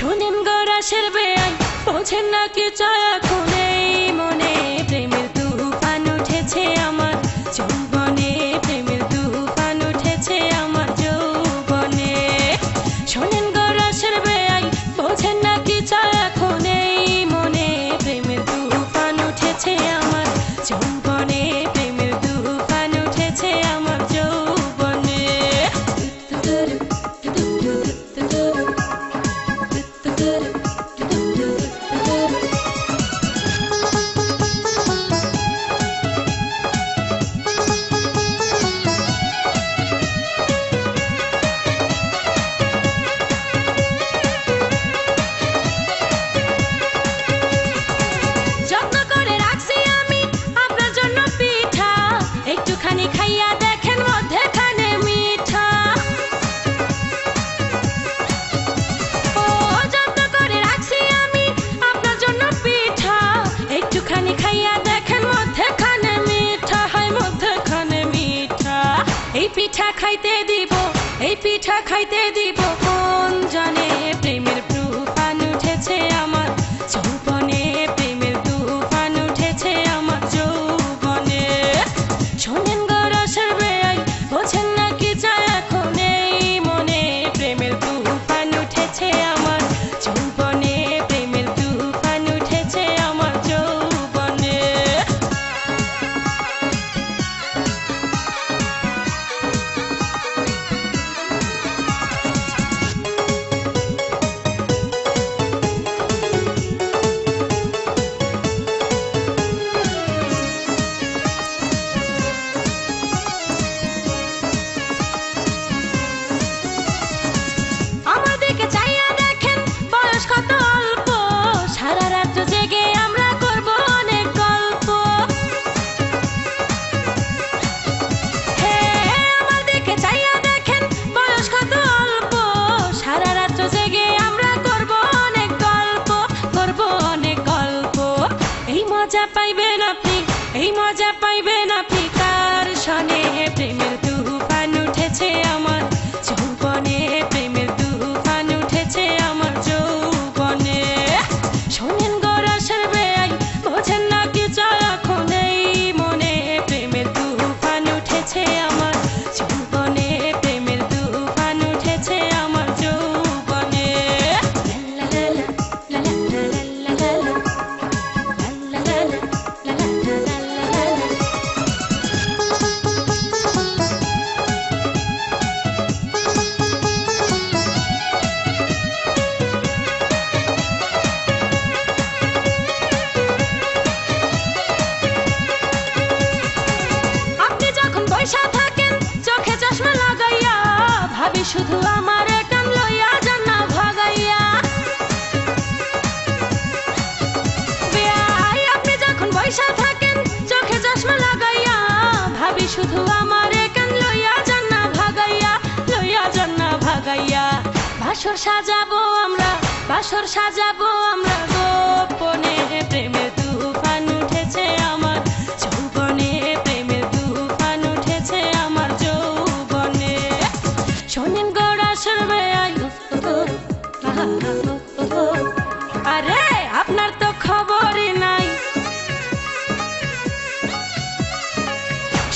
শোনেন গো রাশের বেয়াই, বোঝেন না কি চায় এখন এই মনে। প্রেমের তুফান উঠেছে আমার যৌবনে, প্রেমের তুফান উঠেছে আমার যৌবনে। শোনেন গো রাশের বেয়াই, বোঝেন না কি চায় এখন এই মনে। প্রেমের তুফান উঠেছে আমার যৌবনে, প্রেমের তুফান উঠেছে আমার যৌবনে। যত্ন করে রাখছি আমি আপনার জন্য পিঠা, একটুখানি খাইয়া দেখেন মধ্যেখানে মিঠা। ও যত্ন করে রাখছি আমি আপনার জন্য পিঠা, একটুখানি খাইয়া দেখেন মধ্যেখানে মিঠা, হয় মধ্যেখানে মিঠা। এই পিঠা খাইতে দিব, এই পিঠা খাইতে দিব কোন জানে। প্রেমের তুফান উঠেছে আমার যৌবনে, প্রেমের তুফান উঠেছে আমার যৌবনে। শোনেন গো রাশের বেয়াই, বোঝেন না কি চায় এখন এই মনে। প্রেমের তুফান উঠেছে আমার যৌবনে, প্রেমের তুফান উঠেছে আমার যৌবনে। আমার দিকে চাইয়া দেখেন বয়স কত অল্প, সারা রাত জেগে আমরা করব অনেক গল্প। হে আমার দিকে চাইয়া দেখেন বয়স কত অল্প, সারা রাত জেগে আমরা করব অনেক গল্প, করব অনেক গল্প। এই মজা পাইবেন আপনি, এই মজা পাইবেন আপনি কার সনে। প্রেমের তুফান উঠেছে আমার যৌবনে, প্রেমের তুফান উঠেছে আমার যৌবনে। শোনেন গো রাশের বেয়াই, বোঝেন না কি চায় এখন এই মনে। প্রেমের তুফান উঠেছে আমার যৌবনে, প্রেমের তুফান উঠেছে আমার যৌবনে। লা লা লা লা লা লা লা লা লা লা লা লা লা লা লা। আপনি যখন বইসা থাকেন চোখে চশমা লাগাইয়া, ভাবি শুধু আমার কান লইয়া যান না ভাগাইয়া। বেয়াই আপনি যখন বইসা থাকেন চোখে চশমা লাগাইয়া, ভাবি শুধু আমার কান লইয়া যান না ভাগাইয়া, লইয়া যান না ভাগাইয়া। বাসর সাজাবো আমরা, বাসর সাজাবো আমরা গোপনে। প্রেমের তুফান উঠেছে আমার যৌবনে, প্রেমের তুফান উঠেছে আমার যৌবনে। শোনেন গো রাশের বেয়াই, আরে আপনার তো খবরই নাই।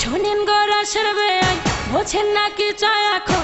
শোনেন গো রাশের বেয়াই, বোঝেন না কি চায় এখন